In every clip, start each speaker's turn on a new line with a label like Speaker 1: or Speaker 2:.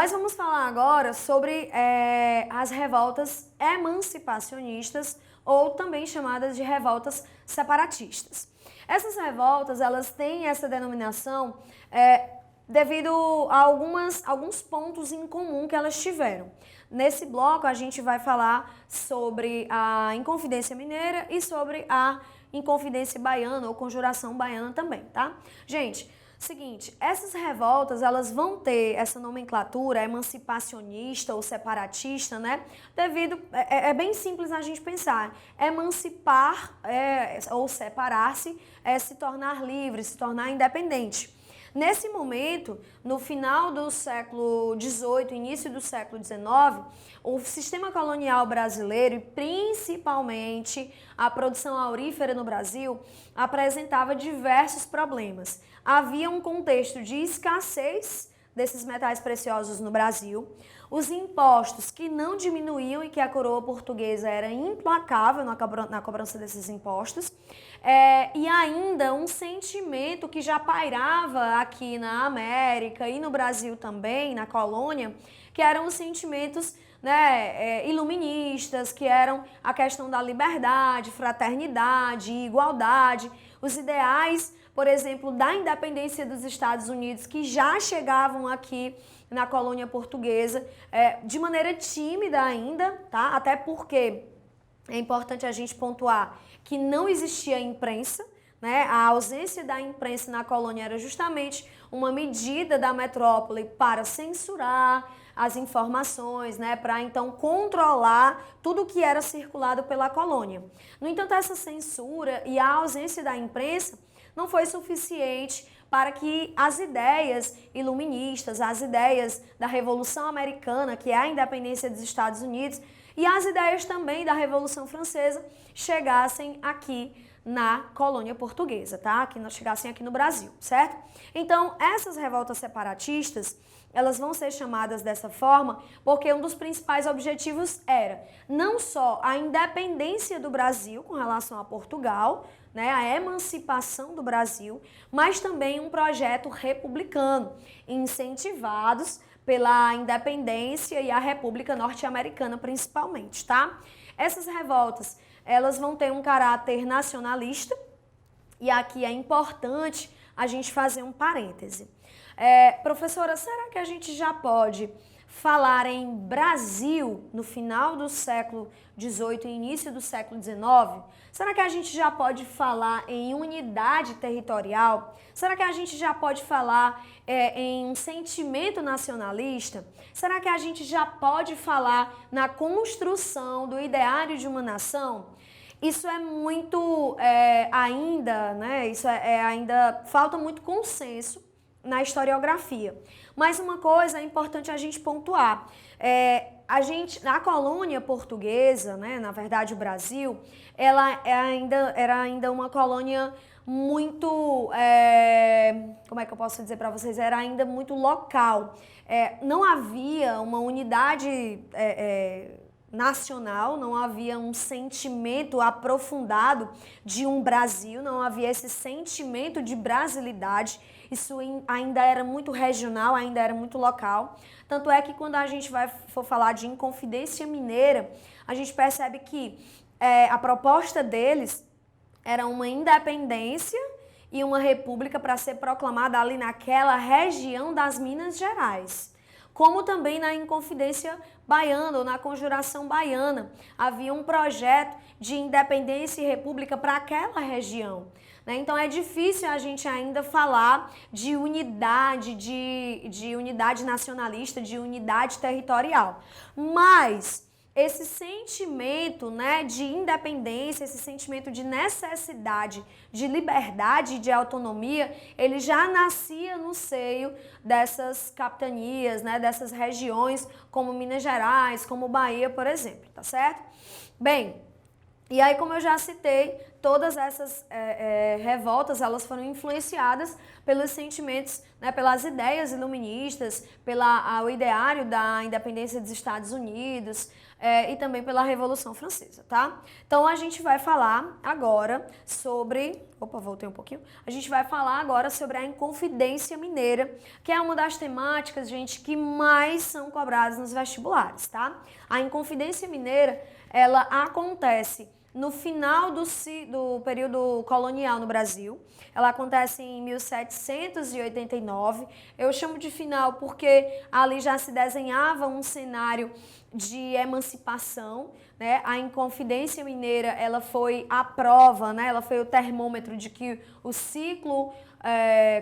Speaker 1: Nós vamos falar agora sobre as revoltas emancipacionistas ou também chamadas de revoltas separatistas. Essas revoltas, elas têm essa denominação devido a alguns pontos em comum que elas tiveram. Nesse bloco, a gente vai falar sobre a Inconfidência Mineira e sobre a Inconfidência Baiana ou Conjuração Baiana também, tá? Gente, seguinte, essas revoltas, elas vão ter essa nomenclatura emancipacionista ou separatista, né? Devido, é bem simples a gente pensar, emancipar ou separar-se é se tornar livre, se tornar independente. Nesse momento, no final do século XVIII, início do século XIX, o sistema colonial brasileiro e principalmente a produção aurífera no Brasil apresentava diversos problemas. Havia um contexto de escassez desses metais preciosos no Brasil, os impostos que não diminuíam e que a coroa portuguesa era implacável na cobrança desses impostos, e ainda um sentimento que já pairava aqui na América e no Brasil também, na colônia, que eram os sentimentos iluministas, que eram a questão da liberdade, fraternidade, igualdade, os ideais, por exemplo, da independência dos Estados Unidos, que já chegavam aqui na colônia portuguesa, de maneira tímida ainda, tá? Até porque é importante a gente pontuar que não existia imprensa, né? A ausência da imprensa na colônia era justamente uma medida da metrópole para censurar as informações, né, para então controlar tudo que era circulado pela colônia. No entanto, essa censura e a ausência da imprensa não foi suficiente para que as ideias iluministas, as ideias da Revolução Americana, que é a independência dos Estados Unidos, e as ideias também da Revolução Francesa chegassem aqui na colônia portuguesa, tá? Que nós chegassem aqui no Brasil, certo? Então, essas revoltas separatistas, elas vão ser chamadas dessa forma porque um dos principais objetivos era não só a independência do Brasil com relação a Portugal, né, a emancipação do Brasil, mas também um projeto republicano, incentivados pela independência e a República Norte-Americana principalmente, tá? Essas revoltas, elas vão ter um caráter nacionalista e aqui é importante a gente fazer um parêntese. Professora, será que a gente já pode falar em Brasil no final do século XVIII e início do século XIX? Será que a gente já pode falar em unidade territorial? Será que a gente já pode falar em um sentimento nacionalista? Será que a gente já pode falar na construção do ideário de uma nação? Isso é muito ainda, né? Isso ainda falta muito consenso na historiografia. Mas uma coisa é importante a gente pontuar. A colônia portuguesa, né, na verdade o Brasil, ela era ainda uma colônia muito, como é que eu posso dizer para vocês? Era ainda muito local. Não havia uma unidade nacional, não havia um sentimento aprofundado de um Brasil, não havia esse sentimento de brasilidade, isso ainda era muito regional, ainda era muito local. Tanto é que quando a gente for falar de Inconfidência Mineira, a gente percebe que a proposta deles era uma independência e uma república para ser proclamada ali naquela região das Minas Gerais. Como também na Inconfidência Baiana ou na Conjuração Baiana, havia um projeto de independência e república para aquela região. Né? Então é difícil a gente ainda falar de unidade, de unidade nacionalista, de unidade territorial. Mas esse sentimento, né, de independência, esse sentimento de necessidade de liberdade e de autonomia, ele já nascia no seio dessas capitanias, né, dessas regiões como Minas Gerais, como Bahia, por exemplo, tá certo? Bem, e aí como eu já citei, todas essas revoltas, elas foram influenciadas pelos sentimentos, né, pelas ideias iluministas, pelo ideário da independência dos Estados Unidos e também pela Revolução Francesa, tá? Então a gente vai falar agora sobre... Opa, voltei um pouquinho. A gente vai falar agora sobre a Inconfidência Mineira, que é uma das temáticas, gente, que mais são cobradas nos vestibulares, tá? A Inconfidência Mineira, ela acontece no final do período colonial no Brasil. Ela acontece em 1789. Eu chamo de final porque ali já se desenhava um cenário de emancipação, né? A Inconfidência Mineira, ela foi a prova, né? Ela foi o termômetro de que o ciclo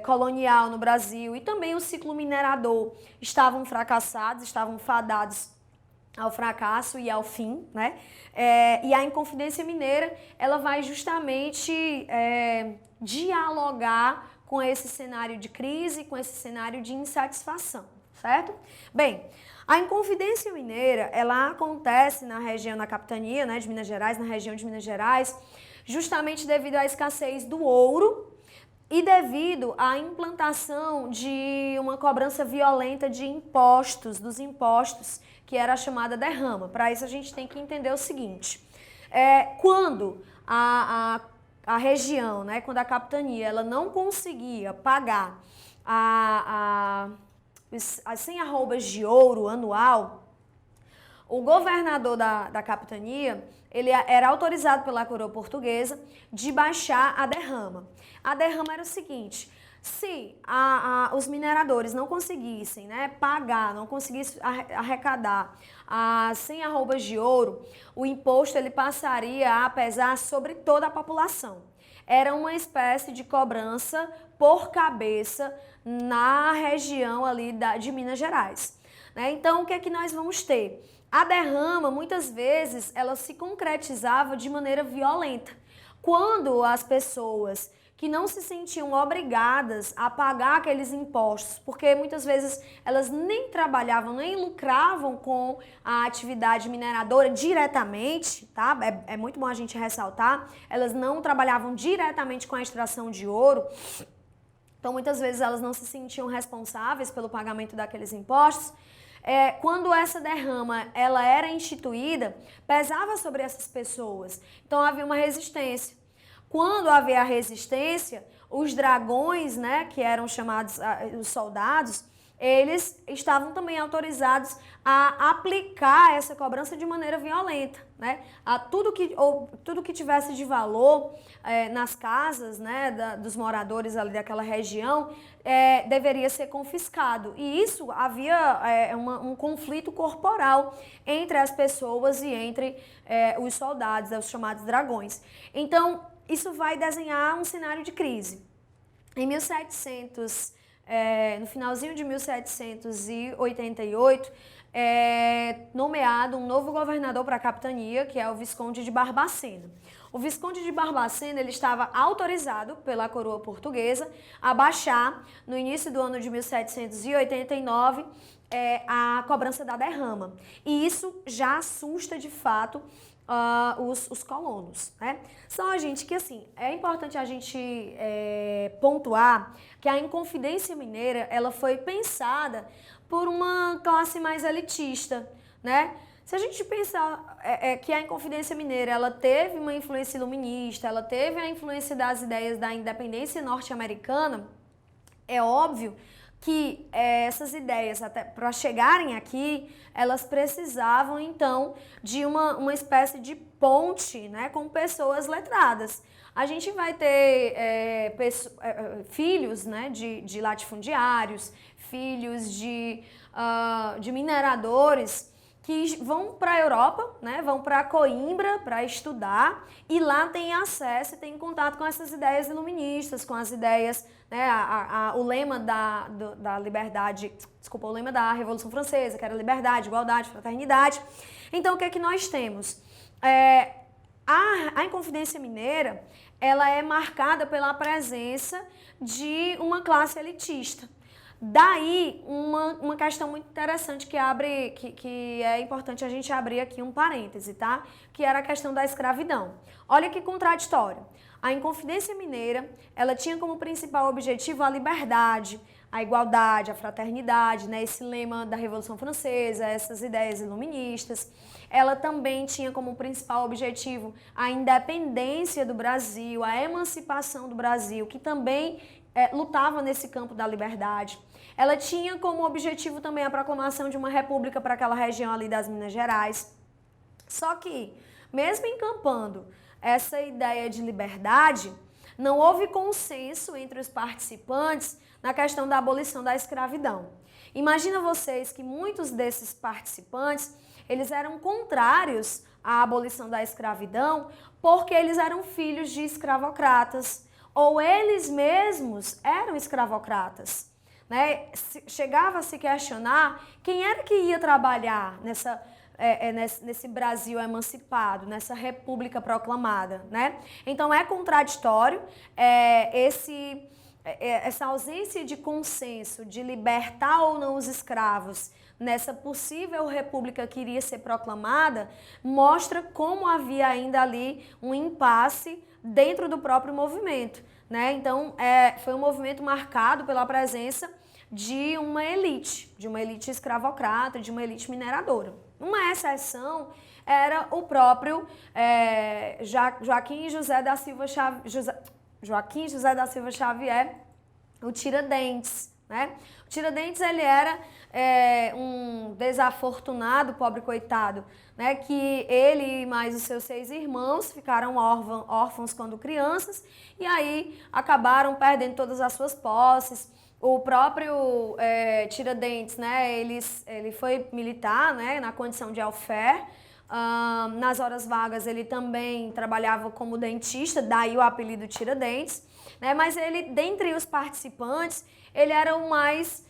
Speaker 1: colonial no Brasil e também o ciclo minerador estavam fracassados, estavam fadados ao fracasso e ao fim, né? E a Inconfidência Mineira, ela vai justamente dialogar com esse cenário de crise, com esse cenário de insatisfação, certo? Bem, a Inconfidência Mineira, ela acontece na região, na capitania, né, de Minas Gerais, na região de Minas Gerais, justamente devido à escassez do ouro e devido à implantação de uma cobrança violenta de impostos, dos impostos, que era a chamada derrama. Para isso a gente tem que entender o seguinte, quando a região, né, quando a capitania, ela não conseguia pagar as 100 arrobas de ouro anual, o governador da capitania, ele era autorizado pela coroa portuguesa de baixar a derrama. A derrama era o seguinte: se os mineradores não conseguissem, né, pagar, não conseguissem arrecadar as 100 arrobas de ouro, o imposto ele passaria a pesar sobre toda a população. Era uma espécie de cobrança por cabeça na região ali de Minas Gerais, né? Então, o que é que nós vamos ter? A derrama, muitas vezes, ela se concretizava de maneira violenta. Quando as pessoas que não se sentiam obrigadas a pagar aqueles impostos, porque muitas vezes elas nem trabalhavam, nem lucravam com a atividade mineradora diretamente, tá? É muito bom a gente ressaltar, elas não trabalhavam diretamente com a extração de ouro, então muitas vezes elas não se sentiam responsáveis pelo pagamento daqueles impostos. Quando essa derrama ela era instituída, pesava sobre essas pessoas, então havia uma resistência. Quando havia a resistência, os dragões, né, que eram chamados os soldados, eles estavam também autorizados a aplicar essa cobrança de maneira violenta, né? Tudo que tivesse de valor nas casas, né, dos moradores ali daquela região, deveria ser confiscado. E isso havia um conflito corporal entre as pessoas e entre os soldados, os chamados dragões. Então, isso vai desenhar um cenário de crise. Em 1700, no finalzinho de 1788, nomeado um novo governador para a capitania, que é o Visconde de Barbacena. O Visconde de Barbacena, ele estava autorizado pela coroa portuguesa a baixar, no início do ano de 1789, a cobrança da derrama. E isso já assusta, de fato, os colonos, né? Só, gente, que assim, é importante a gente pontuar que a Inconfidência Mineira, ela foi pensada por uma classe mais elitista, né? Se a gente pensar que a Inconfidência Mineira, ela teve uma influência iluminista, ela teve a influência das ideias da independência norte-americana, é óbvio que essas ideias, até para chegarem aqui, elas precisavam, então, de uma espécie de ponte, né, com pessoas letradas. A gente vai ter filhos, né, de latifundiários, filhos de mineradores, que vão para a Europa, né, vão para Coimbra para estudar e lá tem acesso e tem contato com essas ideias iluministas, com as ideias, né, o lema da liberdade, desculpa, o lema da Revolução Francesa, que era liberdade, igualdade, fraternidade. Então, o que é que nós temos? A Inconfidência Mineira, ela é marcada pela presença de uma classe elitista. Daí, uma questão muito interessante que é importante a gente abrir aqui um parêntese, tá? Que era a questão da escravidão. Olha que contraditório. A Inconfidência Mineira, ela tinha como principal objetivo a liberdade, a igualdade, a fraternidade, né? Esse lema da Revolução Francesa, essas ideias iluministas. Ela também tinha como principal objetivo a independência do Brasil, a emancipação do Brasil, que também lutava nesse campo da liberdade. Ela tinha como objetivo também a proclamação de uma república para aquela região ali das Minas Gerais. Só que, mesmo encampando essa ideia de liberdade, não houve consenso entre os participantes na questão da abolição da escravidão. Imagina vocês que muitos desses participantes, eles eram contrários à abolição da escravidão porque eles eram filhos de escravocratas, ou eles mesmos eram escravocratas, né? Chegava a se questionar quem era que ia trabalhar nesse Brasil emancipado, nessa república proclamada, né? Então é contraditório essa ausência de consenso de libertar ou não os escravos nessa possível república que iria ser proclamada, mostra como havia ainda ali um impasse dentro do próprio movimento, né? Então, foi um movimento marcado pela presença de uma elite escravocrata, de uma elite mineradora. Uma exceção era o próprio Joaquim José da Silva Xavier, o Tiradentes, né? O Tiradentes, ele era um desafortunado, pobre coitado, né? Que ele e mais os seus 6 irmãos ficaram órfãos quando crianças e aí acabaram perdendo todas as suas posses. O próprio Tiradentes, né? Ele foi militar, né? Na condição de alfer. Nas horas vagas ele também trabalhava como dentista, daí o apelido Tiradentes, né? Mas ele, dentre os participantes, ele era o mais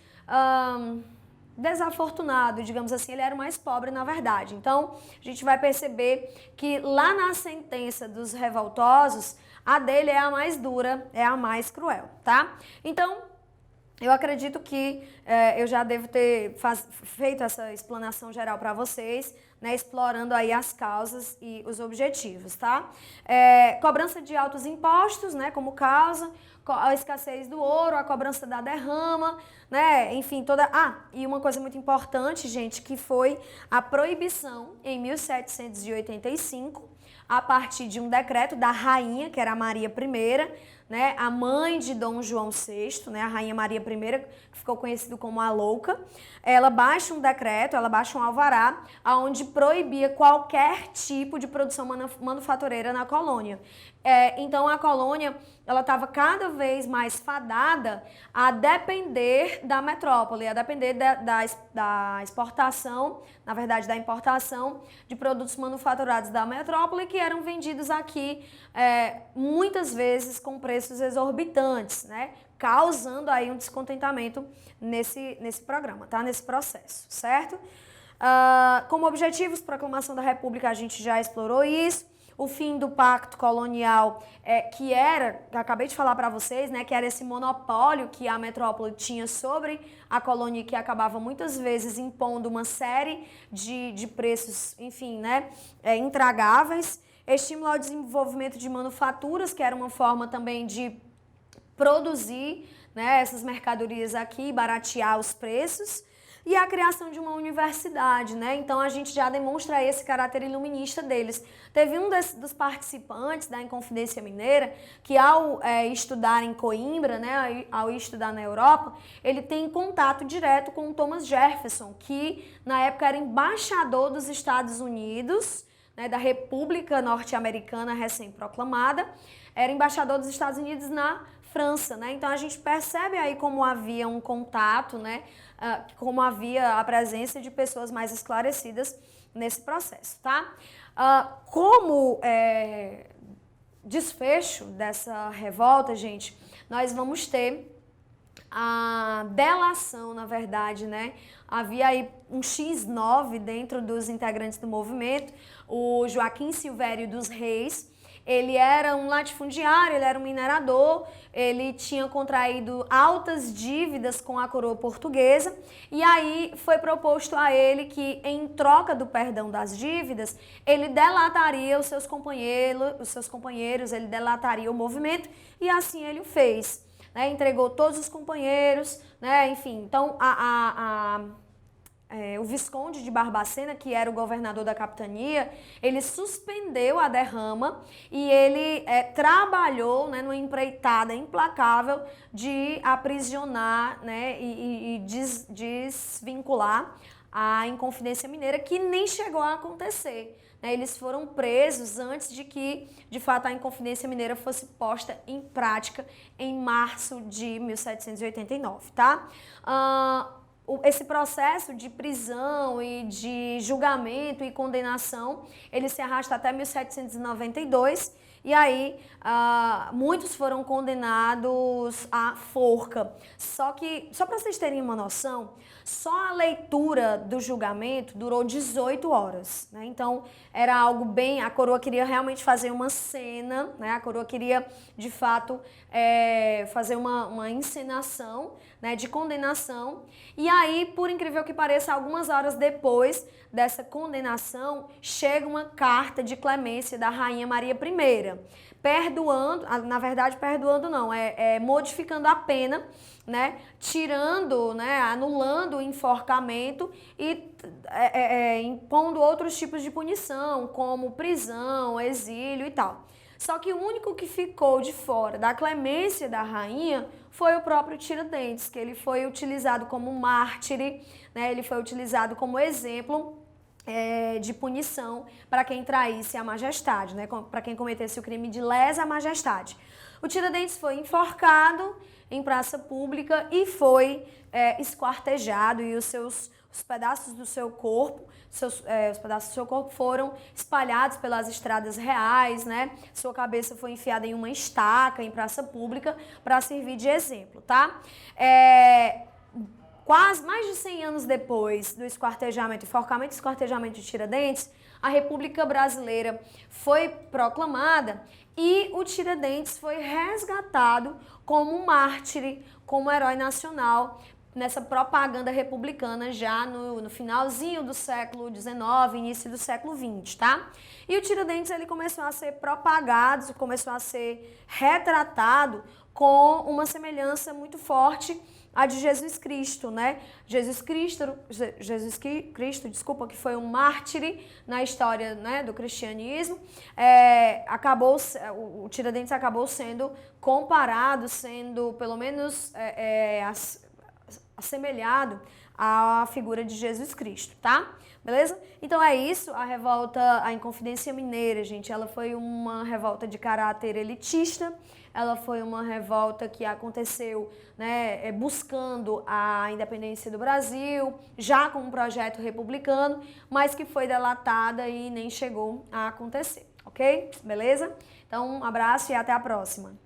Speaker 1: desafortunado, digamos assim, ele era o mais pobre na verdade. Então, a gente vai perceber que lá na sentença dos revoltosos, a dele é a mais dura, é a mais cruel, tá? Então, eu acredito que eu já devo ter feito essa explanação geral para vocês, né, explorando aí as causas e os objetivos, tá? Cobrança de altos impostos, né, como causa, a escassez do ouro, a cobrança da derrama, né, enfim, e uma coisa muito importante, gente, que foi a proibição em 1785, a partir de um decreto da rainha, que era a Maria I, né, a mãe de Dom João VI, né, a Rainha Maria I, que ficou conhecido como a Louca. Ela baixa um decreto, ela baixa um alvará, onde proibia qualquer tipo de produção manufatureira na colônia. Então a colônia ela estava cada vez mais fadada a depender da metrópole, a depender da exportação, na verdade da importação de produtos manufaturados da metrópole que eram vendidos aqui muitas vezes com preços exorbitantes, né? Causando aí um descontentamento nesse programa, tá? Nesse processo, certo? Como objetivos, proclamação da República, a gente já explorou isso. O fim do pacto colonial, que acabei de falar para vocês, né, que era esse monopólio que a metrópole tinha sobre a colônia, que acabava muitas vezes impondo uma série de preços, enfim, né, intragáveis. Estímulo ao desenvolvimento de manufaturas, que era uma forma também de produzir, né, essas mercadorias aqui, baratear os preços. E a criação de uma universidade, né? Então a gente já demonstra esse caráter iluminista deles. Teve um dos participantes da Inconfidência Mineira que ao estudar em Coimbra, né, ao estudar na Europa, ele tem contato direto com o Thomas Jefferson, que na época era embaixador dos Estados Unidos, né, da República Norte-Americana recém-proclamada, era embaixador dos Estados Unidos na França, né? Então a gente percebe aí como havia um contato, né? Como havia a presença de pessoas mais esclarecidas nesse processo, tá? Como desfecho dessa revolta, gente, nós vamos ter a delação, na verdade, né? Havia aí um X9 dentro dos integrantes do movimento, o Joaquim Silvério dos Reis. ele era um latifundiário, ele era um minerador, ele tinha contraído altas dívidas com a coroa portuguesa e aí foi proposto a ele que, em troca do perdão das dívidas, ele delataria os seus companheiros, ele delataria o movimento e assim ele o fez. Né? Entregou todos os companheiros, né? Enfim, então o Visconde de Barbacena, que era o governador da capitania, ele suspendeu a derrama e ele trabalhou, né, numa empreitada implacável de aprisionar, né, e desvincular a Inconfidência Mineira, que nem chegou a acontecer. Né? Eles foram presos antes de que, de fato, a Inconfidência Mineira fosse posta em prática em março de 1789, tá? Esse processo de prisão e de julgamento e condenação, ele se arrasta até 1792 e aí muitos foram condenados à forca. Só para vocês terem uma noção, só a leitura do julgamento durou 18 horas, né? Então era algo bem, a coroa queria realmente fazer uma cena, né? A coroa queria de fato fazer uma encenação, né, de condenação. E aí, por incrível que pareça, algumas horas depois dessa condenação, chega uma carta de clemência da Rainha Maria I, perdoando, na verdade perdoando não, modificando a pena, né, tirando, né, anulando o enforcamento e impondo outros tipos de punição, como prisão, exílio e tal. Só que o único que ficou de fora da clemência da rainha foi o próprio Tiradentes, que ele foi utilizado como mártire, né? Ele foi utilizado como exemplo de punição para quem traísse a majestade, né? Para quem cometesse o crime de lesa majestade. O Tiradentes foi enforcado em praça pública e foi esquartejado e os pedaços do seu corpo, os pedaços do seu corpo foram espalhados pelas estradas reais, né? Sua cabeça foi enfiada em uma estaca em praça pública para servir de exemplo, tá? Quase mais de 100 anos depois do esquartejamento, enforcamento e esquartejamento de Tiradentes, a República Brasileira foi proclamada e o Tiradentes foi resgatado como mártire, como herói nacional, nessa propaganda republicana já no finalzinho do século XIX, início do século XX, tá? E o Tiradentes, ele começou a ser propagado, começou a ser retratado com uma semelhança muito forte a de Jesus Cristo, né? Jesus Cristo, que foi um mártire na história, né, do cristianismo, o Tiradentes acabou sendo comparado, sendo pelo menos assemelhado à figura de Jesus Cristo, tá? Beleza? Então é isso, a Inconfidência Mineira, gente, ela foi uma revolta de caráter elitista, ela foi uma revolta que aconteceu, né, buscando a independência do Brasil, já com um projeto republicano, mas que foi delatada e nem chegou a acontecer, ok? Beleza? Então, um abraço e até a próxima.